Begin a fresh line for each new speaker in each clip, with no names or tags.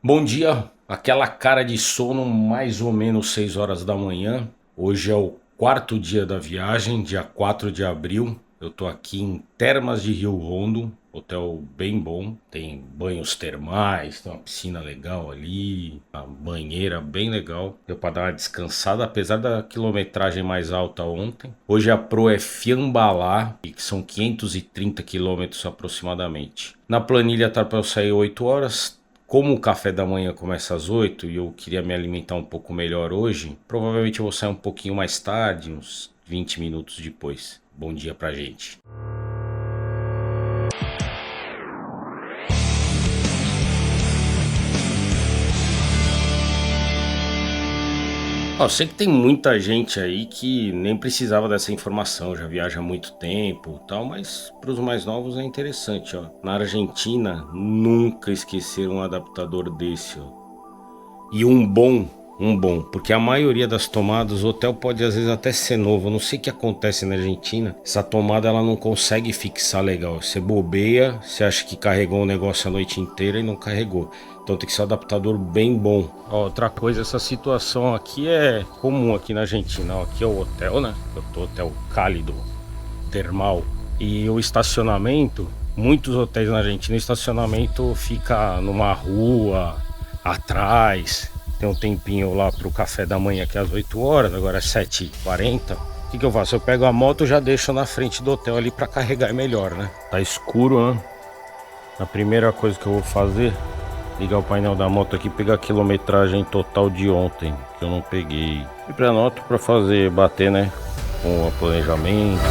Bom dia, aquela cara de sono mais ou menos 6 horas da manhã. Hoje é o quarto dia da viagem, dia 4 de abril. Eu tô aqui em Termas de Rio Rondo, hotel bem bom. Tem banhos termais, tem uma piscina legal ali, uma banheira bem legal. Deu pra dar uma descansada, apesar da quilometragem mais alta ontem. Hoje a pro é Fiambalá, que são 530 quilômetros aproximadamente. Na planilha tá para eu sair 8 horas. Como o café da manhã começa às 8 e eu queria me alimentar um pouco melhor hoje, provavelmente eu vou sair um pouquinho mais tarde, uns 20 minutos depois. Bom dia pra gente. Eu sei que tem muita gente aí que nem precisava dessa informação, já viaja há muito tempo e tal, mas para os mais novos é interessante, ó. Na Argentina, nunca esqueceram um adaptador desse, ó. E um bom, porque a maioria das tomadas, o hotel pode às vezes até ser novo. Eu não sei o que acontece na Argentina. Essa tomada ela não consegue fixar legal. Você bobeia, você acha que carregou o negócio a noite inteira e não carregou. Então tem que ser um adaptador bem bom. Ó, outra coisa, essa situação aqui é comum aqui na Argentina. Ó, aqui é o hotel, né? Eu tô hotel cálido, termal. E o estacionamento, muitos hotéis na Argentina, o estacionamento fica numa rua atrás. Tem um tempinho lá pro café da manhã, que é às 8 horas, agora é 7h40. O que eu faço? Eu pego a moto e já deixo na frente do hotel ali pra carregar, é melhor, né? Tá escuro, né? A primeira coisa que eu vou fazer, ligar o painel da moto aqui, pegar a quilometragem total de ontem, que eu não peguei. E pra nota pra fazer, bater, né? Com o planejamento.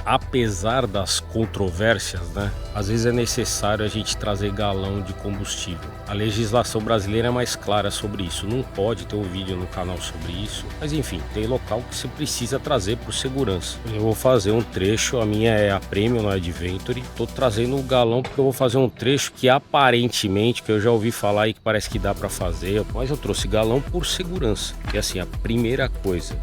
Apesar das controvérsias, né? Às vezes é necessário a gente trazer galão de combustível. A legislação brasileira é mais clara sobre isso. Não pode ter um vídeo no canal sobre isso. Mas enfim, tem local que você precisa trazer por segurança. Eu vou fazer um trecho, a minha é a Premium, não é Adventure. Tô trazendo o galão porque eu vou fazer um trecho que aparentemente, que eu já ouvi falar e que parece que dá para fazer. Mas eu trouxe galão por segurança. E assim, a primeira coisa,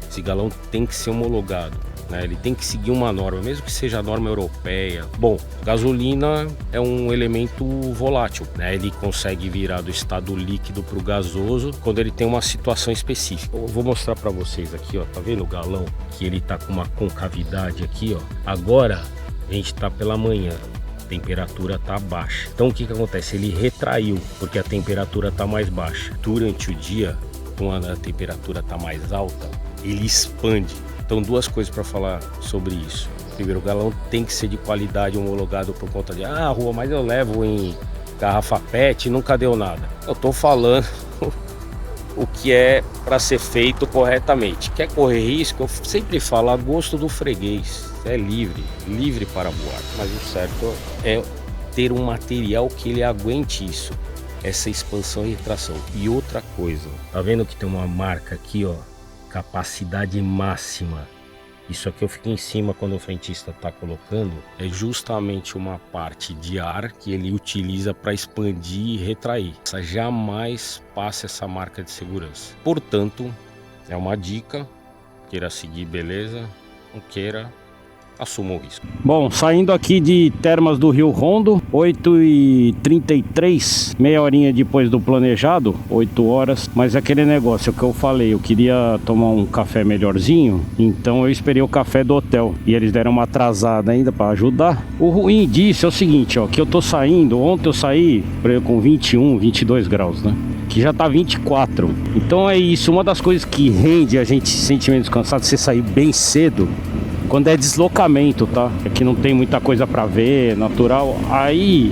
esse galão tem que ser homologado. Né? Ele tem que seguir uma norma, mesmo que seja a norma europeia. Bom, gasolina é um elemento volátil, né? Ele consegue virar do estado líquido para o gasoso quando ele tem uma situação específica. Eu vou mostrar para vocês aqui, ó, tá vendo o galão que ele tá com uma concavidade aqui, ó. Agora a gente tá pela manhã, a temperatura tá baixa. Então o que acontece? Ele retraiu porque a temperatura tá mais baixa. Durante o dia, quando a temperatura tá mais alta, ele expande. Então, duas coisas para falar sobre isso. Primeiro, o galão tem que ser de qualidade, homologado por conta de rua, mas eu levo em garrafa PET e nunca deu nada. Eu tô falando o que é para ser feito corretamente. Quer correr risco? Eu sempre falo a gosto do freguês. É livre para voar. Mas o certo é ter um material que ele aguente isso, essa expansão e retração. E outra coisa, tá vendo que tem uma marca aqui, ó? Capacidade máxima. Isso aqui eu fico em cima quando o frentista está colocando. É justamente uma parte de ar que ele utiliza para expandir e retrair. Jamais passe essa marca de segurança. Portanto, é uma dica. Queira seguir, beleza. Não queira, assuma o risco. Bom, saindo aqui de Termas do Rio Rondo, 8h33, meia horinha depois do planejado, 8 horas. Mas é aquele negócio que eu falei, eu queria tomar um café melhorzinho, então eu esperei o café do hotel. E eles deram uma atrasada ainda para ajudar. O ruim disso é o seguinte, ó, que eu tô saindo, ontem eu saí com 21, 22 graus, né? Que já tá 24. Então é isso, uma das coisas que rende a gente se sentir menos cansado, você sair bem cedo, quando é deslocamento, tá? Aqui não tem muita coisa pra ver, natural. Aí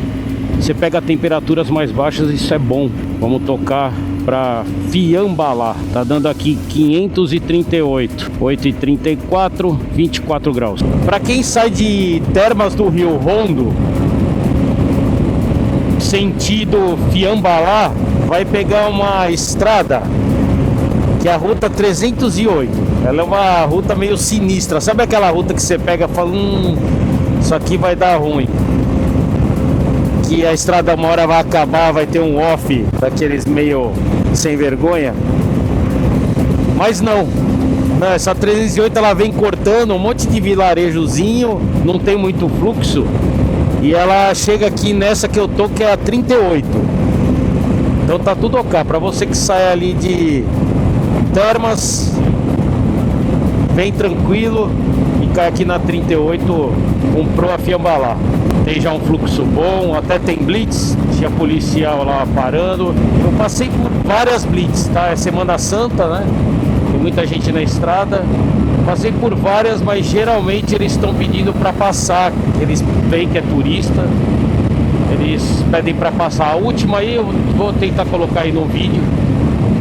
você pega temperaturas mais baixas, isso é bom. Vamos tocar pra Fiambalá. Tá dando aqui 538, 8h34, 24 graus. Pra quem sai de Termas do Rio Rondo, sentido Fiambalá, vai pegar uma estrada que é a ruta 308. Ela é uma ruta meio sinistra. Sabe aquela ruta que você pega e fala, isso aqui vai dar ruim, que a estrada uma hora vai acabar, vai ter um off daqueles meio sem vergonha?
Mas não, essa 308 ela vem cortando um monte de vilarejozinho, não tem muito fluxo. E ela chega aqui nessa que eu tô, que é a 38. Então tá tudo ok. Pra você que sai ali de Termas, vem tranquilo e cai aqui na 38, comprou a Fiambalá. Tem já um fluxo bom, até tem blitz, tinha policial lá parando. Eu passei por várias blitz, tá? É Semana Santa, né? Tem muita gente na estrada. Passei por várias, mas geralmente eles estão pedindo para passar. Eles veem que é turista, eles pedem para passar. A última aí eu vou tentar colocar aí no vídeo.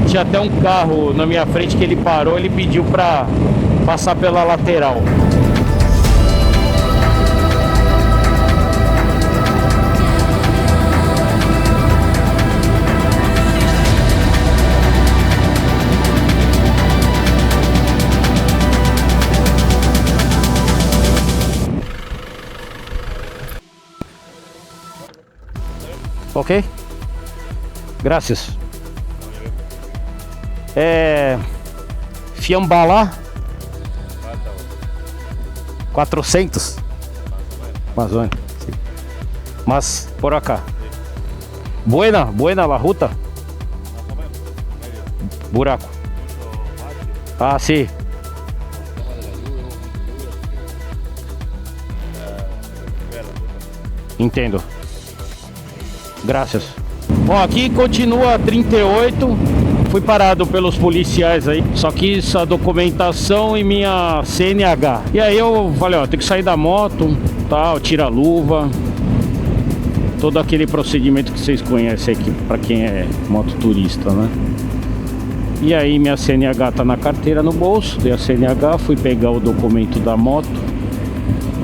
Tinha até um carro na minha frente que ele parou, ele pediu para passar pela lateral. Ok? Graças. Fiambalá 400 Amazônia. Mas por acá. Buena la ruta. Buraco. Ah, sim. Entendo. Graças. Bom, aqui continua 38. Fui parado pelos policiais aí. Só que essa documentação e minha CNH. E aí eu falei, ó, tem que sair da moto, tal, tira a luva. Todo aquele procedimento que vocês conhecem aqui pra quem é mototurista, né? E aí minha CNH tá na carteira, no bolso. Dei a CNH, fui pegar o documento da moto.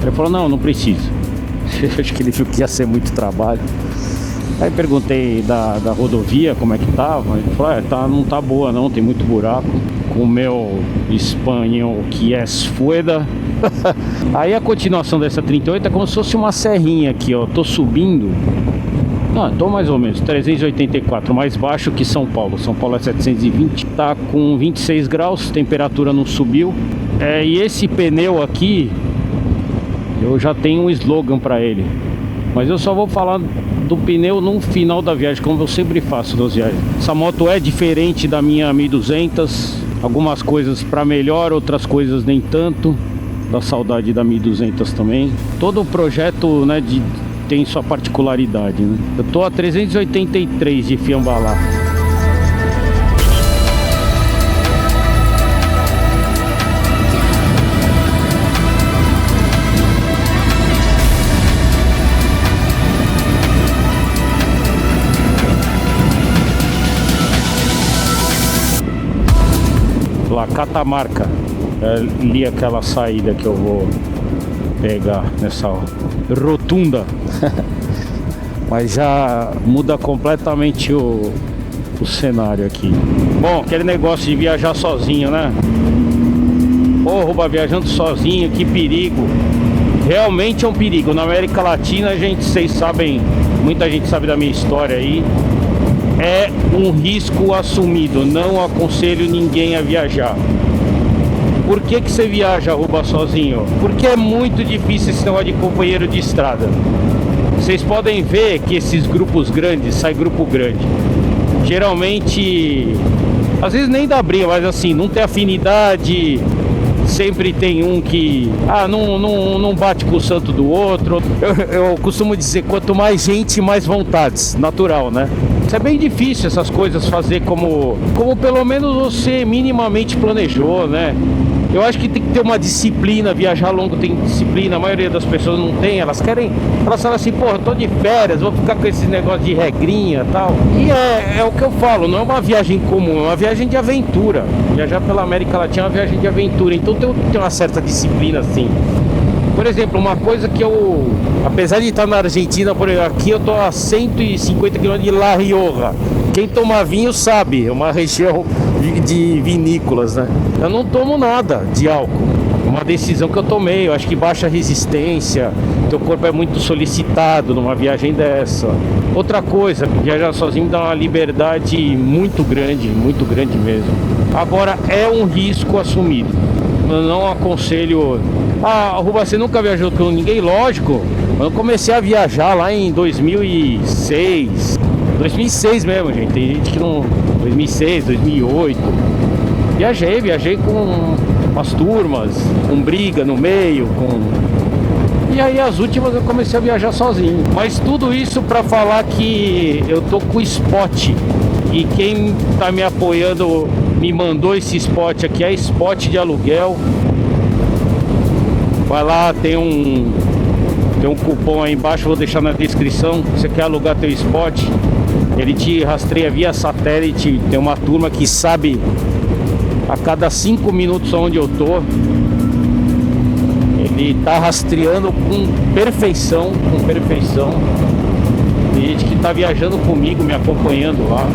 Ele falou, não precisa. Acho que ele viu que ia ser muito trabalho. Aí perguntei da rodovia como é que tava. Ele falou, não tá boa não, tem muito buraco. Com o meu espanhol que é fueda. Aí a continuação dessa 38 é como se fosse uma serrinha aqui, ó. Tô subindo. Não, tô mais ou menos 384, mais baixo que São Paulo. São Paulo é 720. Tá com 26 graus, temperatura não subiu. E esse pneu aqui, eu já tenho um slogan pra ele. Mas eu só vou falar do pneu no final da viagem, como eu sempre faço nas viagens. Essa moto é diferente da minha 1200. Algumas coisas para melhor, outras coisas nem tanto. Dá saudade da 1200 também. Todo o projeto, né, tem sua particularidade, né? Eu tô a 383 de Fiambalá. Lá, Catamarca. É ali aquela saída que eu vou pegar nessa rotunda. Mas já muda completamente o cenário aqui. Bom, aquele negócio de viajar sozinho, né? Porra, viajando sozinho, que perigo. Realmente é um perigo. Na América Latina, vocês sabem, muita gente sabe da minha história aí. É um risco assumido. Não aconselho ninguém a viajar. Por que você viaja, arroba, sozinho? Porque é muito difícil esse negócio de companheiro de estrada. Vocês podem ver que esses grupos grandes, sai grupo grande, geralmente, às vezes nem dá briga, mas assim, não tem afinidade. Sempre tem um que não bate com o santo do outro. Eu costumo dizer, quanto mais gente, mais vontades. Natural, né? Isso é bem difícil essas coisas fazer como pelo menos você minimamente planejou, né? Eu acho que tem que ter uma disciplina. Viajar longo tem disciplina. A maioria das pessoas não tem. Elas falam assim, porra, eu tô de férias, vou ficar com esse negócio de regrinha e tal. E é o que eu falo, não é uma viagem comum, é uma viagem de aventura. Viajar pela América Latina é uma viagem de aventura. Então tem uma certa disciplina, assim. Por exemplo, uma coisa que eu, apesar de estar na Argentina, por exemplo, aqui eu tô a 150 km de La Rioja. Quem toma vinho sabe, é uma região de vinícolas, né? Eu não tomo nada de álcool, uma decisão que eu tomei. Eu acho que baixa resistência, teu corpo é muito solicitado numa viagem dessa. Outra coisa, viajar sozinho dá uma liberdade muito grande mesmo. Agora, é um risco assumido. Eu não aconselho... Ruba, você nunca viajou com ninguém? Lógico. Eu comecei a viajar lá em 2006. 2006 mesmo, gente. Tem gente que não... 2006, 2008. Viajei com umas turmas, com briga no meio, E aí as últimas eu comecei a viajar sozinho. Mas tudo isso pra falar que eu tô com o Spot. E quem tá me apoiando me mandou esse Spot aqui, é Spot de aluguel. Vai lá, tem um cupom aí embaixo, vou deixar na descrição. Você quer alugar teu Spot, ele te rastreia via satélite. Tem uma turma que sabe a cada 5 minutos onde eu tô. Ele tá rastreando com perfeição. Tem gente que tá viajando comigo, me acompanhando lá.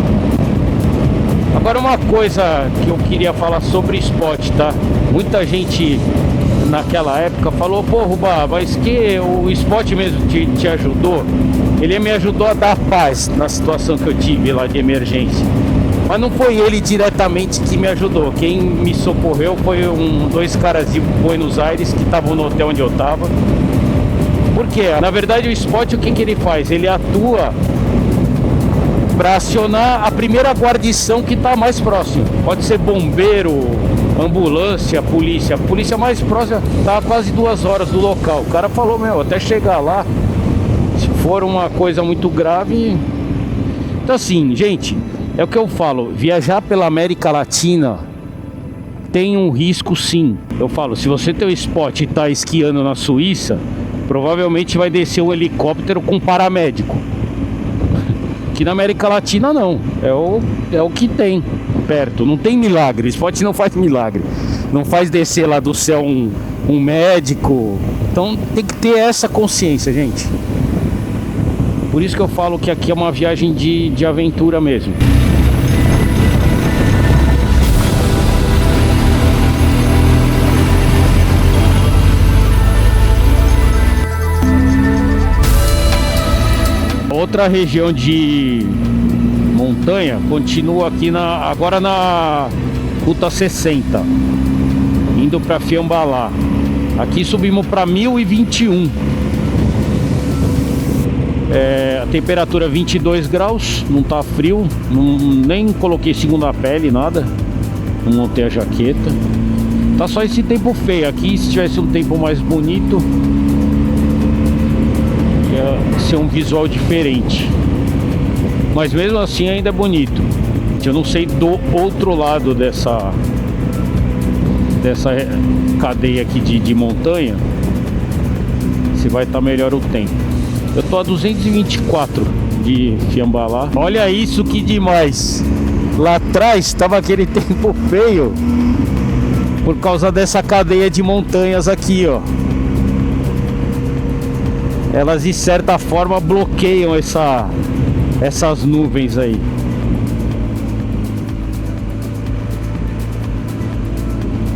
Agora, uma coisa que eu queria falar sobre Spot, tá? Muita gente naquela época falou: pô, Rubá, mas que o Spot mesmo te ajudou? Ele me ajudou a dar paz na situação que eu tive lá de emergência. Mas não foi ele diretamente que me ajudou. Quem me socorreu foi dois caras de Buenos Aires que estavam no hotel onde eu tava. Por quê? Na verdade, o Spot, o que ele faz? Ele atua para acionar a primeira guarnição que está mais próximo. Pode ser bombeiro, ambulância, polícia. A polícia mais próxima está a quase 2 horas do local. O cara falou: meu, até chegar lá, se for uma coisa muito grave... Então assim, gente, é o que eu falo, viajar pela América Latina tem um risco, sim. Eu falo, se você tem o Spot e tá esquiando na Suíça, provavelmente vai descer um helicóptero com paramédico. Que na América Latina não, é o que tem perto, não tem milagre. Spot não faz milagre, não faz descer lá do céu um médico. Então tem que ter essa consciência, gente. Por isso que eu falo que aqui é uma viagem de aventura mesmo. Outra região de montanha continua aqui agora na Ruta 60, indo para Fiambalá. Aqui subimos para 1021. A temperatura 22 graus, não tá frio, nem coloquei segunda pele, nada. Não montei a jaqueta. Tá só esse tempo feio. Aqui, se tivesse um tempo mais bonito, ia ser um visual diferente. Mas mesmo assim ainda é bonito. Eu não sei do outro lado dessa cadeia aqui de montanha se vai estar melhor o tempo. Eu tô a 224 de Fiambalá. Olha isso, que demais. Lá atrás estava aquele tempo feio por causa dessa cadeia de montanhas aqui, ó. Elas de certa forma bloqueiam essas nuvens aí.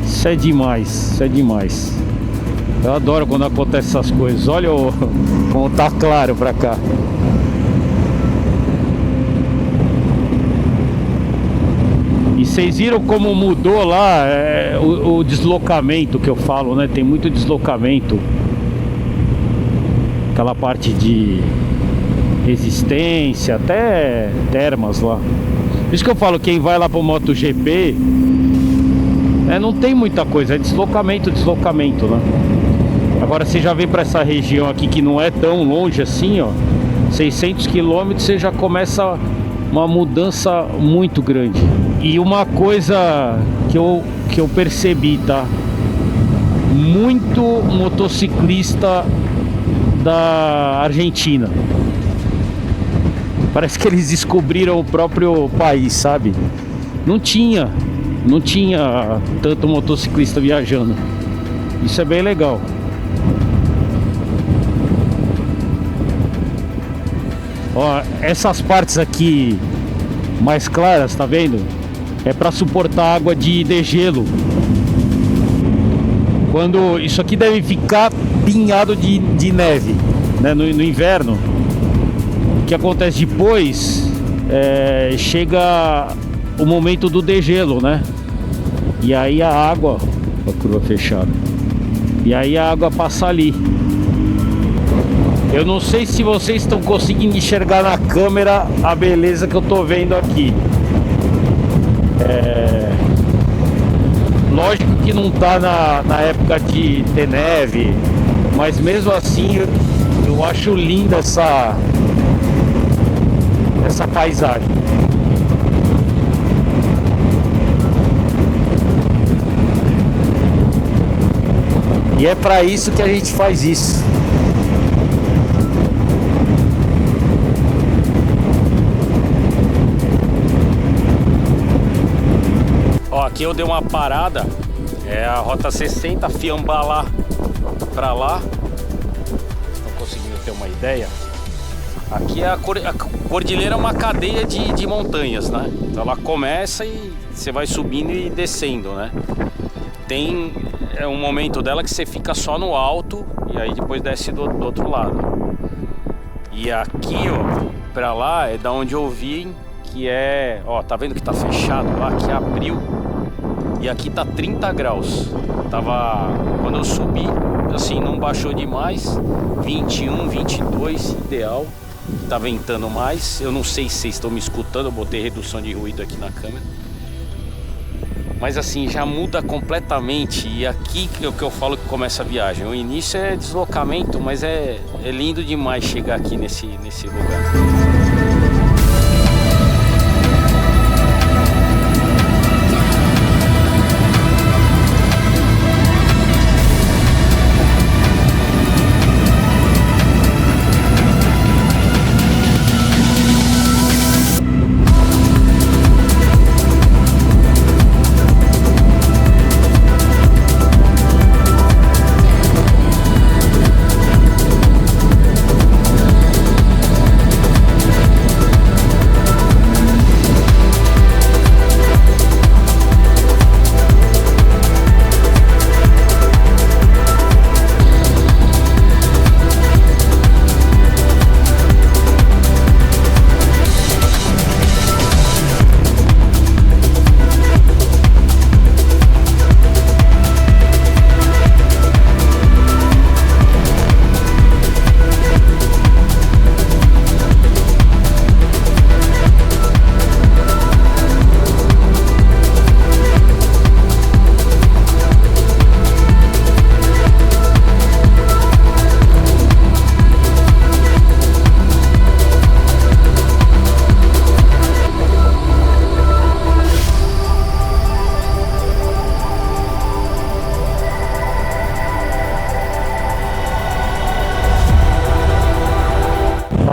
Isso é demais, isso é demais. Eu adoro quando acontece essas coisas. Olha como tá claro pra cá. E vocês viram como mudou lá o deslocamento que eu falo, né? Tem muito deslocamento. Aquela parte de resistência, até termas lá. Por isso que eu falo, quem vai lá pro MotoGP, não tem muita coisa, é deslocamento, né? Agora você já vem para essa região aqui que não é tão longe assim, ó, 600 km, você já começa uma mudança muito grande. E uma coisa que eu percebi, tá? Muito motociclista da Argentina. Parece que eles descobriram o próprio país, sabe? Não tinha tanto motociclista viajando. Isso é bem legal. Ó, essas partes aqui mais claras, tá vendo? É para suportar água de degelo. quando isso aqui deve ficar pinhado de neve, né, no inverno. O que acontece depois chega o momento do degelo, né? E aí a água, a curva fechada, e aí a água passa ali. Eu não sei se vocês estão conseguindo enxergar na câmera a beleza que eu tô vendo aqui. Lógico que não tá na época de ter neve, mas mesmo assim eu acho linda essa paisagem. E é para isso que a gente faz isso.
Ó, aqui eu dei uma parada, é a rota 60, Fiambalá pra lá. Estão conseguindo ter uma ideia? Aqui a cordilheira é uma cadeia de montanhas, né? Então ela começa e você vai subindo e descendo, né? Tem um momento dela que você fica só no alto e aí depois desce do outro lado. E aqui, ó, pra lá é da onde eu vi que ó, tá vendo que tá fechado lá? Aqui abriu e aqui tá 30 graus. Quando eu subi, assim, não baixou demais, 21, 22, ideal. Tá ventando mais, eu não sei se vocês estão me escutando, eu botei redução de ruído aqui na câmera. Mas assim, já muda completamente. E aqui que eu falo que começa a viagem. O início é deslocamento, mas é lindo demais chegar aqui nesse lugar.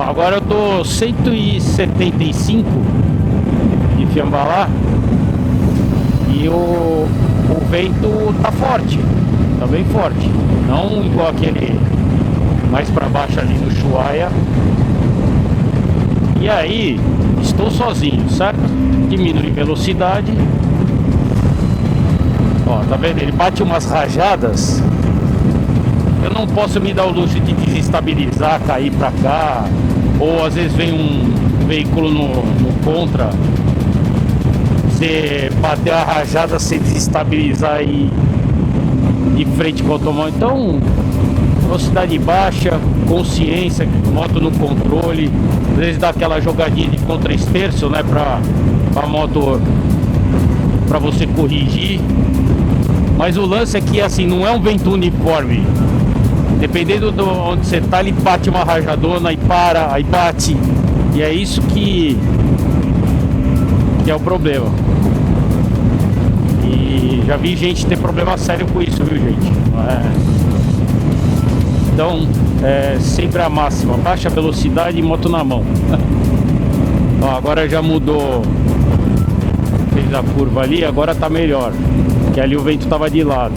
Agora eu tô 175 de Fiambalá e o vento tá forte, tá bem forte, não igual aquele mais para baixo ali no Ushuaia. E aí estou sozinho, certo? Diminui velocidade. Ó, tá vendo? Ele bate umas rajadas. Eu não posso me dar o luxo de desestabilizar, cair pra cá. Ou às vezes vem um veículo no contra, você bater a rajada, você desestabilizar e de frente com o automóvel. Então, velocidade baixa, consciência, moto no controle. Às vezes dá aquela jogadinha de contra-esterço, né, pra moto, pra você corrigir. Mas o lance é que assim, não é um vento uniforme. Dependendo de onde você tá, ele bate uma rajadona e para, aí bate. E é isso que é o problema. E já vi gente ter problema sério com isso, viu, gente? Então, sempre a máxima, baixa velocidade e moto na mão. Ó, agora já mudou. Fez a curva ali, agora tá melhor. Que ali o vento tava de lado.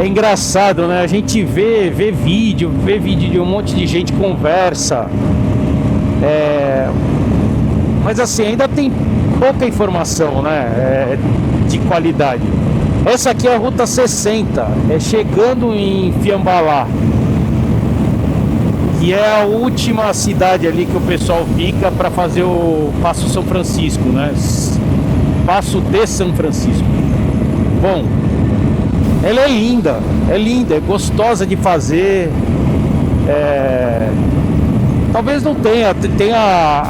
É engraçado, né? A gente vê vídeo de um monte de gente conversa. Mas assim, ainda tem pouca informação, né? De qualidade. Essa aqui é a Ruta 60, chegando em Fiambalá, que é a última cidade ali que o pessoal fica para fazer o Passo São Francisco, né? Passo de São Francisco. Bom, ela é linda, é gostosa de fazer. Talvez não tenha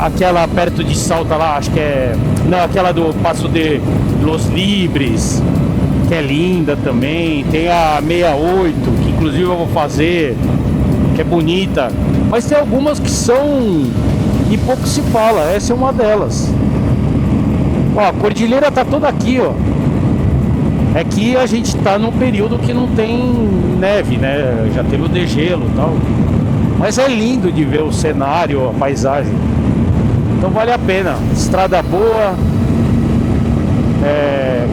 aquela perto de Salta lá, acho que não, aquela do Passo de Los Libres, que é linda também. Tem a 68, que inclusive eu vou fazer, que é bonita. Mas tem algumas que são e pouco se fala. Essa é uma delas. Ó, a cordilheira tá toda aqui, ó. É que a gente tá num período que não tem neve, né? Já teve o degelo e tal. Mas é lindo de ver o cenário, a paisagem. Então vale a pena. Estrada boa,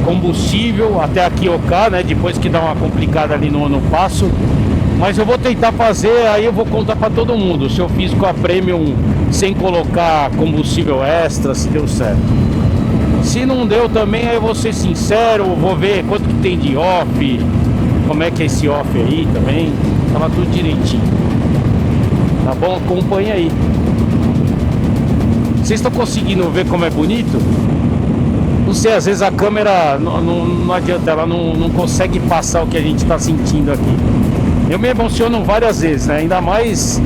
combustível até aqui Oká, né? Depois que dá uma complicada ali no passo. Mas eu vou tentar fazer, aí eu vou contar pra todo mundo se eu fiz com a Premium sem colocar combustível extra, se deu certo. Se não deu também, aí eu vou ser sincero, vou ver quanto que tem de off, como é que é esse off aí também. Tava tudo direitinho. Tá bom? Acompanha aí. Vocês estão conseguindo ver como é bonito? Não sei, às vezes a câmera não adianta, ela não consegue passar o que a gente está sentindo aqui. Eu me emociono várias vezes, né? Ainda mais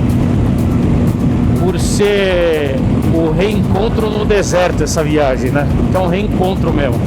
por ser o reencontro no deserto, essa viagem, né? Então, reencontro mesmo.